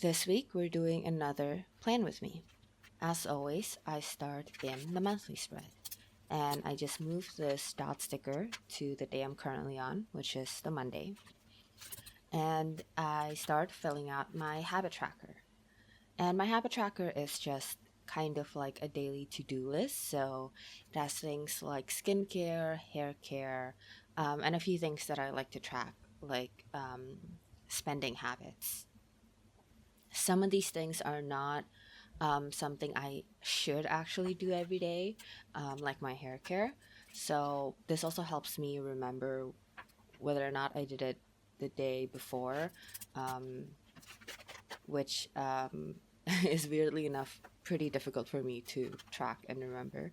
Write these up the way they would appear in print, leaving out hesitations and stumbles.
This week we're doing another plan with me. As always, I start in the monthly spread, and I just move this dot sticker to the day I'm currently on, which is the Monday, and I start filling out my habit tracker. And my habit tracker is just kind of like a daily to do list. So it has things like skincare, hair care, and a few things that I like to track, like spending habits. Some of these things are not something I should actually do every day, like my hair care. So this also helps me remember whether or not I did it the day before, um, which is weirdly enough pretty difficult for me to track and remember.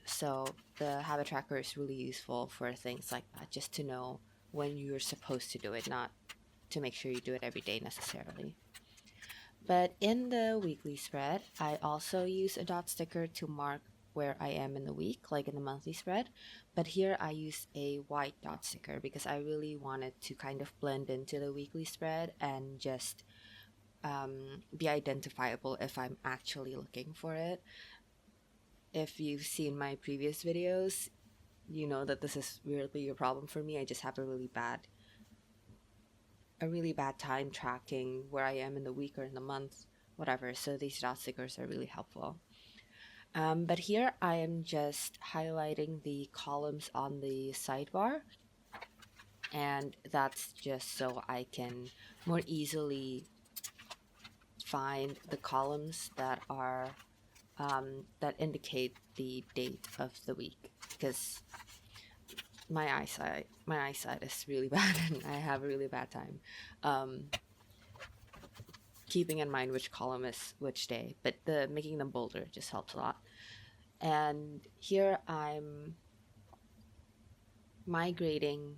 So the habit tracker is really useful for things like that, just to know when you're supposed to do it, not to make sure you do it every day necessarily. But in the weekly spread, I also use a dot sticker to mark where I am in the week, like in the monthly spread. But here I use a white dot sticker because I really wanted to kind of blend into the weekly spread and just be identifiable if I'm actually looking for it. If you've seen my previous videos, you know that this is weirdly a problem for me. I just have a really bad time tracking where I am in the week or in the month, whatever. So these dot stickers are really helpful. But here I am just highlighting the columns on the sidebar, and that's just so I can more easily find the columns that indicate the date of the week, because my eyesight is really bad and I have a really bad time um, keeping in mind which column is which day, but the making them bolder just helps a lot. And here I'm migrating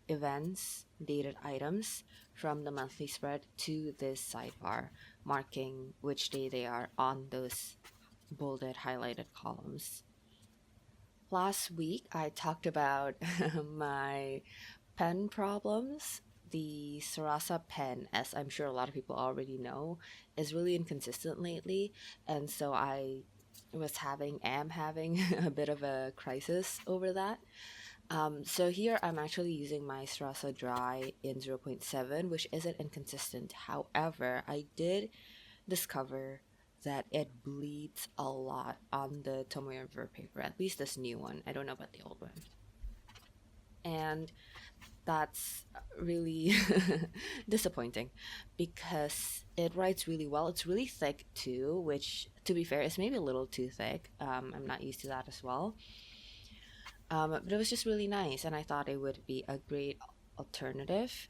events, dated items from the monthly spread to this sidebar, marking which day they are on those bolded highlighted columns. Last week I talked about my pen problems. The Sarasa pen, as I'm sure a lot of people already know, is really inconsistent lately, and so am having a bit of a crisis over that. So here I'm actually using my Sarasa Dry in zero point 0.7, which isn't inconsistent. However, I did discover that it bleeds a lot on the Tomoe River paper, at least this new one. I don't know about the old one. And that's really disappointing because it writes really well. It's really thick too, which, to be fair, is maybe a little too thick. I'm not used to that as well. But it was just really nice, and I thought it would be a great alternative,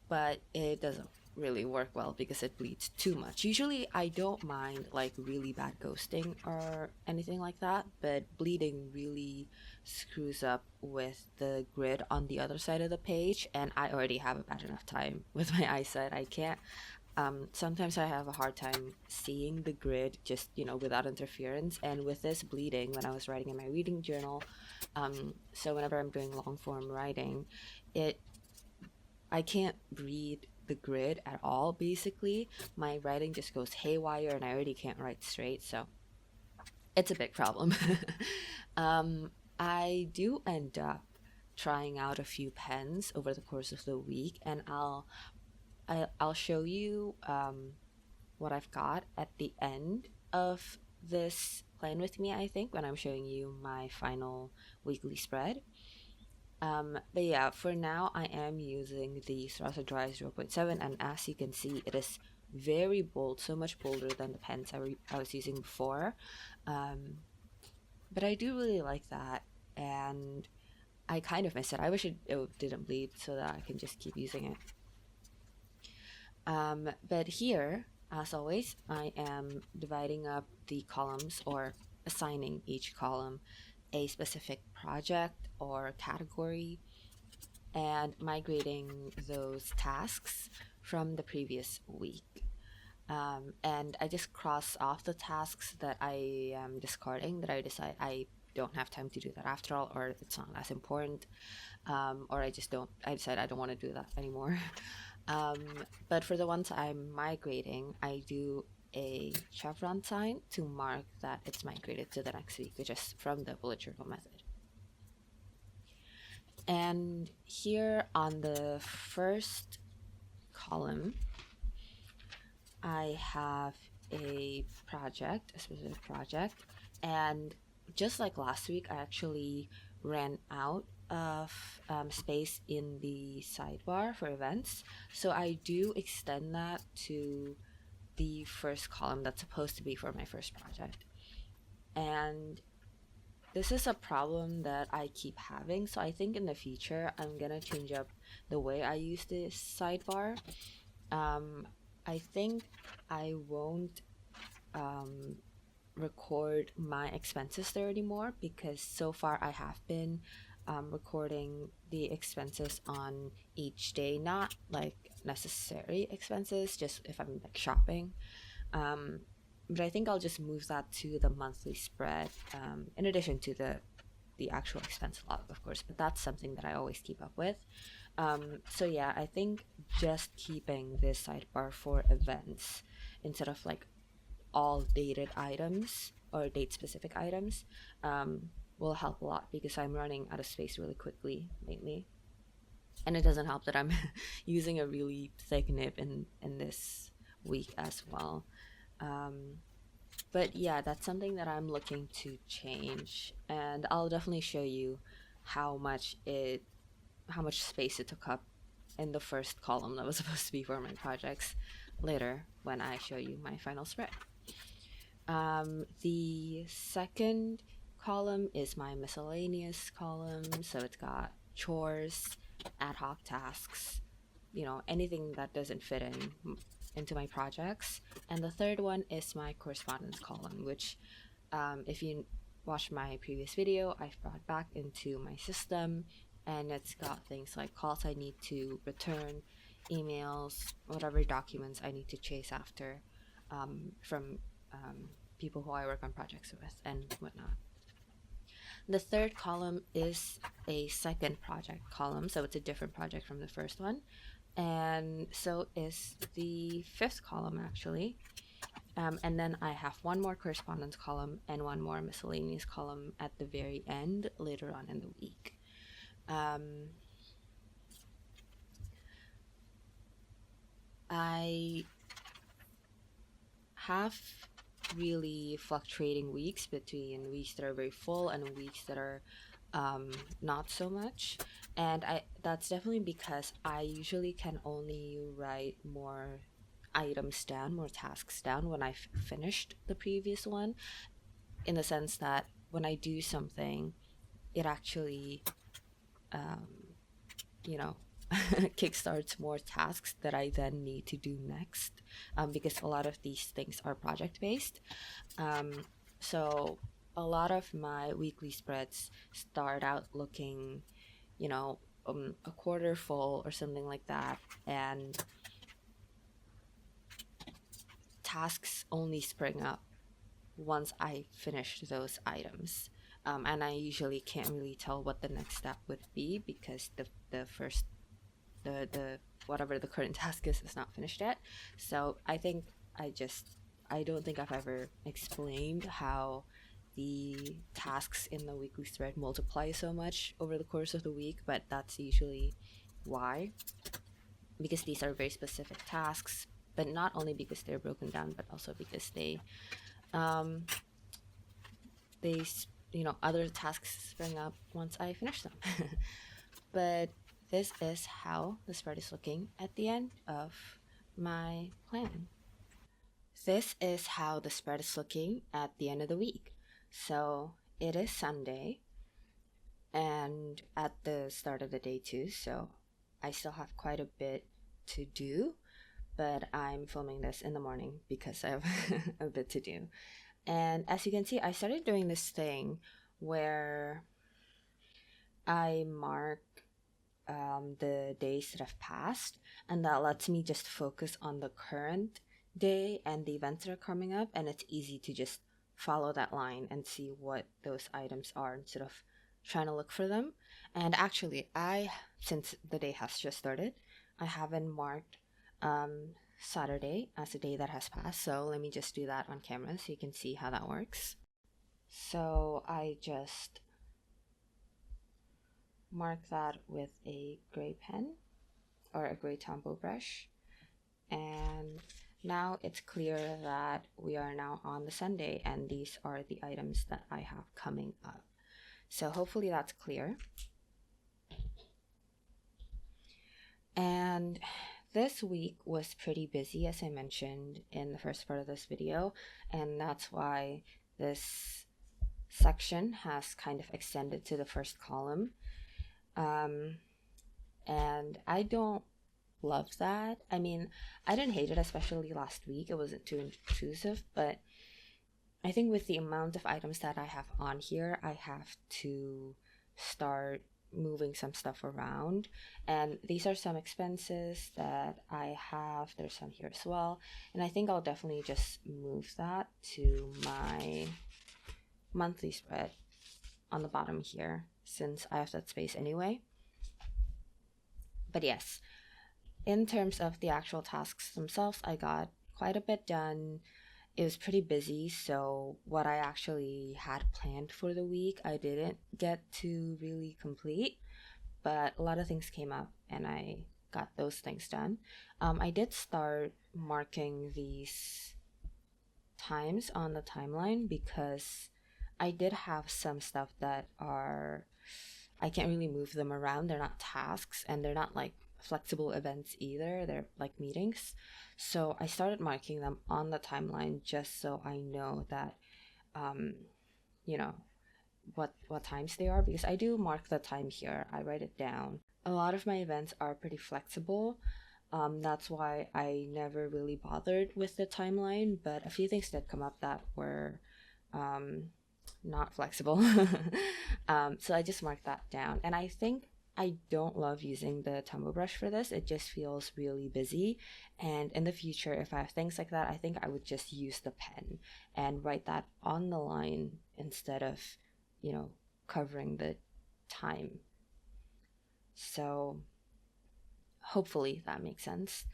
but it doesn't really work well because it bleeds too much. Usually, I don't mind like really bad ghosting or anything like that, but bleeding really screws up with the grid on the other side of the page, and I already have a bad enough time with my eyesight. I can't. Sometimes I have a hard time seeing the grid just, without interference. And with this bleeding, when I was writing in my reading journal, so whenever I'm doing long form writing, it I can't read the grid at all, basically. My writing just goes haywire and I already can't write straight, so it's a big problem. I do end up trying out a few pens over the course of the week, and I'll show you what I've got at the end of this plan with me, I think, when I'm showing you my final weekly spread. But yeah, for now, I am using the Sarasa Dry zero point 0.7, and as you can see, it is very bold, so much bolder than the pens I was using before. Um, but I do really like that, and I kind of miss it. I wish it didn't bleed so that I can just keep using it. But here, as always, I am dividing up the columns, or assigning each column a specific project or category, and migrating those tasks from the previous week. And I just cross off the tasks that I am discarding, that I decide I don't have time to do that after all, or it's not as important, or I decide I don't want to do that anymore. Um, but for the ones I'm migrating, I do a chevron sign to mark that it's migrated to the next week, which is from the bullet journal method. And here on the first column, I have a specific project, and just like last week, I actually ran out of space in the sidebar for events. So I do extend that to the first column that's supposed to be for my first project. And this is a problem that I keep having. So I think in the future, I'm gonna change up the way I use this sidebar. Um, I think I won't um, record my expenses there anymore, because so far I have been recording the expenses on each day, not like necessary expenses, just if I'm like shopping. Um, but I think I'll just move that to the monthly spread, in addition to the actual expense log, of course. But that's something that I always keep up with. So yeah, I think just keeping this sidebar for events instead of like all dated items or date specific items will help a lot, because I'm running out of space really quickly lately. And it doesn't help that I'm using a really thick nib in this week as well. Um, but yeah, that's something that I'm looking to change, and I'll definitely show you how much it how much space it took up in the first column that was supposed to be for my projects later when I show you my final spread. The second column is my miscellaneous column, so it's got chores, ad hoc tasks, anything that doesn't fit into my projects. And the third one is my correspondence column, which, if you watched my previous video, I've brought back into my system, and it's got things like calls I need to return, emails, whatever documents I need to chase after from people who I work on projects with, and whatnot. The third column is a second project column, so it's a different project from the first one. And so is the fifth column, actually. And then I have one more correspondence column and one more miscellaneous column at the very end later on in the week. I have really fluctuating weeks, between weeks that are very full and weeks that are not so much. And that's definitely because I usually can only write more items down, more tasks down when I've finished the previous one, in the sense that when I do something, it actually, um, you know, kickstarts more tasks that I then need to do next, because a lot of these things are project based. Um, so a lot of my weekly spreads start out looking, a quarter full or something like that, and tasks only spring up once I finish those items. And I usually can't really tell what the next step would be, because the first the whatever the current task is not finished yet. So I don't think I've ever explained how the tasks in the weekly spread multiply so much over the course of the week, but that's usually why, because these are very specific tasks, but not only because they're broken down, but also because um they other tasks spring up once I finish them. But this is how the spread is looking at the end of my planning. This is how the spread is looking at the end of the week. So it is Sunday and at the start of the day too, so I still have quite a bit to do, but I'm filming this in the morning because I have a bit to do. And as you can see, I started doing this thing where I mark the days that have passed, and that lets me just focus on the current day and the events that are coming up, and it's easy to just follow that line and see what those items are instead of trying to look for them. And actually, since the day has just started, I haven't marked Saturday as a day that has passed, so let me just do that on camera so you can see how that works. So I just mark that with a gray pen or a gray Tombow brush, and now it's clear that we are now on the Sunday and these are the items that I have coming up. So hopefully that's clear. And this week was pretty busy, as I mentioned in the first part of this video, and that's why this section has kind of extended to the first column. And I don't love that. I mean, I didn't hate it, especially last week. It wasn't too intrusive, but I think with the amount of items that I have on here, I have to start moving some stuff around. And these are some expenses that I have. There's some here as well. And I think I'll definitely just move that to my monthly spread on the bottom here, since I have that space anyway. But yes, in terms of the actual tasks themselves, I got quite a bit done. It was pretty busy, so what I actually had planned for the week, I didn't get to really complete, but a lot of things came up and I got those things done. I did start marking these times on the timeline because I did have some stuff that are, I can't really move them around. They're not tasks and they're not like flexible events either. They're like meetings. So I started marking them on the timeline just so I know that, you know, what times they are, because I do mark the time here. I write it down. A lot of my events are pretty flexible. That's why I never really bothered with the timeline, but a few things did come up that were not flexible. So I just marked that down. And I think I don't love using the Tumble brush for this. It just feels really busy. And in the future, if I have things like that, I think I would just use the pen and write that on the line instead of, covering the time. So hopefully that makes sense.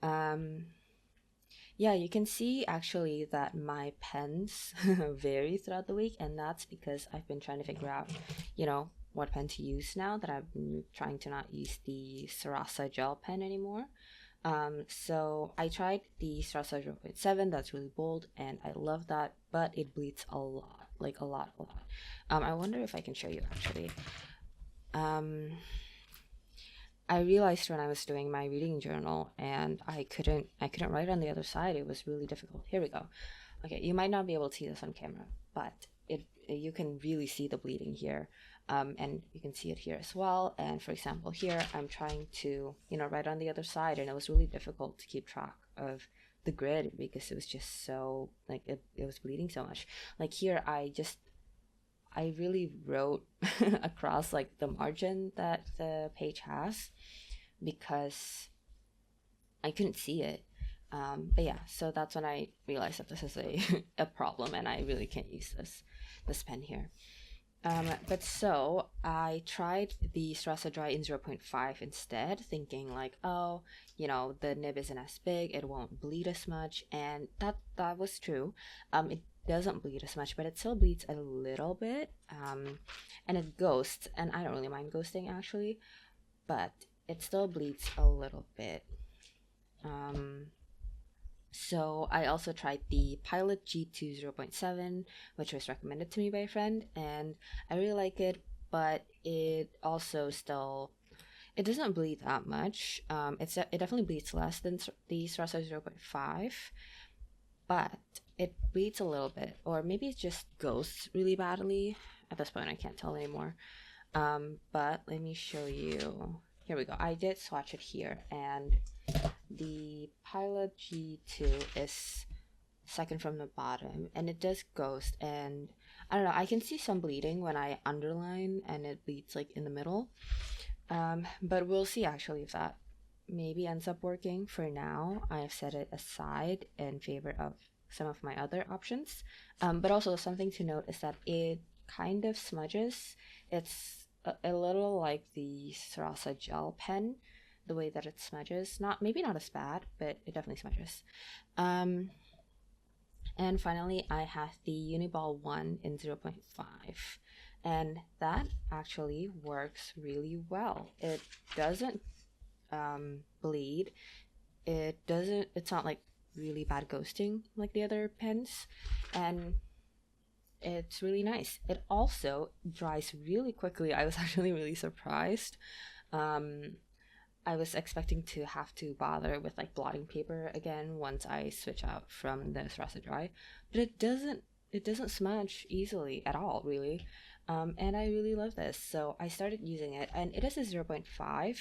Yeah, you can see actually that my pens vary throughout the week, and that's because I've been trying to figure out, what pen to use now that I've been trying to not use the Sarasa gel pen anymore. So I tried the Sarasa 0.7, that's really bold, and I love that, but it bleeds a lot, like a lot. I wonder if I can show you actually. I realized when I was doing my reading journal and I couldn't write on the other side. It was really difficult. Here we go. Okay, you might not be able to see this on camera, but you can really see the bleeding here. And you can see it here as well. And for example, here I'm trying to, write on the other side, and it was really difficult to keep track of the grid because it was just so, like, it was bleeding so much. Like here, I really wrote across like the margin that the page has because I couldn't see it. But yeah, so that's when I realized that this is a problem and I really can't use this pen here. But so I tried the Strasa Dry in 0.5 instead, thinking like, oh, the nib isn't as big, it won't bleed as much, and that was true. It doesn't bleed as much, but it still bleeds a little bit, and it ghosts, and I don't really mind ghosting actually, but it still bleeds a little bit. So I also tried the Pilot G2 0.7, which was recommended to me by a friend, and I really like it, but it also still, it doesn't bleed that much. It definitely bleeds less than the Strasser 0.5, but it bleeds a little bit, or maybe it just ghosts really badly. At this point, I can't tell anymore. But let me show you. Here we go. I did swatch it here, and the Pilot G2 is second from the bottom, and it does ghost, and I don't know, I can see some bleeding when I underline and it bleeds like in the middle. But we'll see actually if that maybe ends up working. For now, I have set it aside in favor of some of my other options. But also something to note is that it kind of smudges. It's a little like the Sarasa gel pen. the way that it smudges. Not maybe not as bad, but it definitely smudges. Um, and finally, I have the Uniball 1 in 0.5. And that actually works really well. It doesn't bleed. It's not like really bad ghosting like the other pens. And it's really nice. It also dries really quickly. I was actually really surprised. Um, I was expecting to have to bother with like blotting paper again once I switch out from the espresso dry, but it doesn't smudge easily at all, really. And I really love this. So I started using it, and it is a 0.5,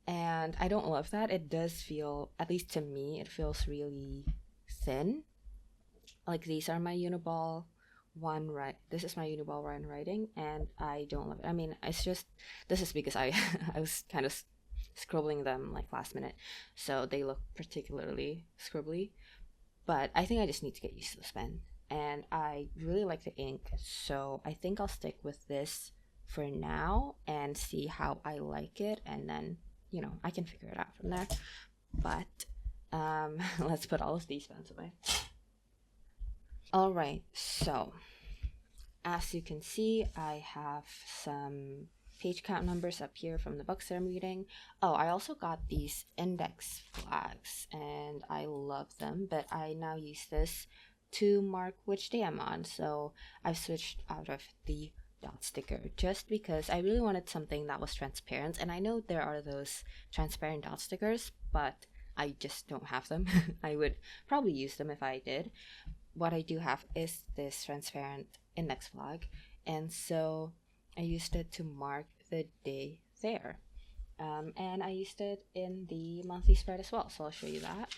and I don't love that. It does feel, at least to me, it feels really thin. Like these are my Uniball one, right? This is my Uniball one writing, and I don't love it. I mean, it's just, this is because I I was kind of scribbling them like last minute, so they look particularly scribbly. But I think I just need to get used to this pen, and I really like the ink, so I think I'll stick with this for now and see how I like it, and then I can figure it out from there. But let's put all of these pens away. All right, so as you can see, I have some page count numbers up here from the books that I'm reading. Oh, I also got these index flags, and I love them, but I now use this to mark which day I'm on. So I've switched out of the dot sticker just because I really wanted something that was transparent, and I know there are those transparent dot stickers, but I just don't have them. I would probably use them if I did. What I do have is this transparent index flag, and so I used it to mark the day there. And I used it in the monthly spread as well, so I'll show you that.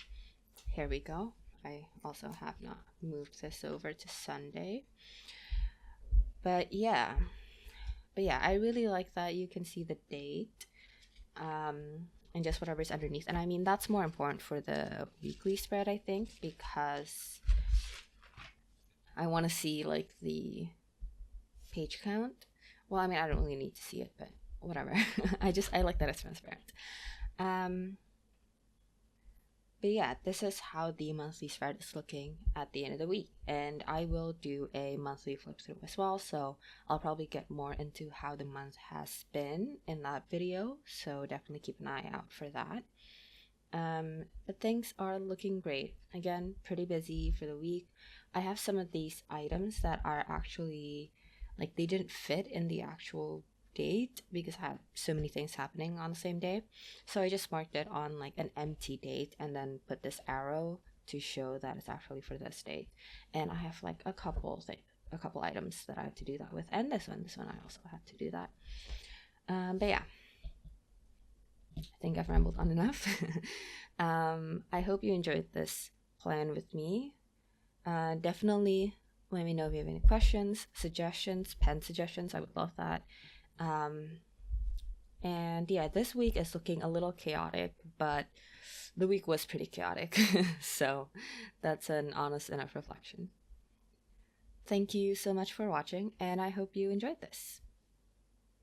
Here we go. I also have not moved this over to Sunday. But yeah, I really like that you can see the date and just whatever's underneath. And I mean, that's more important for the weekly spread, I think, because I want to see like the page count. Well, I mean, I don't really need to see it, but whatever. I like that it's transparent. Um, but yeah, this is how the monthly spread is looking at the end of the week, and I will do a monthly flip through as well. So I'll probably get more into how the month has been in that video. So definitely keep an eye out for that. But things are looking great. Again, pretty busy for the week. I have some of these items that are actually like they didn't fit in the actual date because I had so many things happening on the same day. So I just marked it on like an empty date and then put this arrow to show that it's actually for this date. And I have like a couple items that I had to do that with, and this one I also had to do that. But yeah, I think I've rambled on enough. I hope you enjoyed this plan with me. Definitely let me know if you have any questions, suggestions, pen suggestions. I would love that. And yeah, this week is looking a little chaotic, but the week was pretty chaotic. So that's an honest enough reflection. Thank you so much for watching, and I hope you enjoyed this.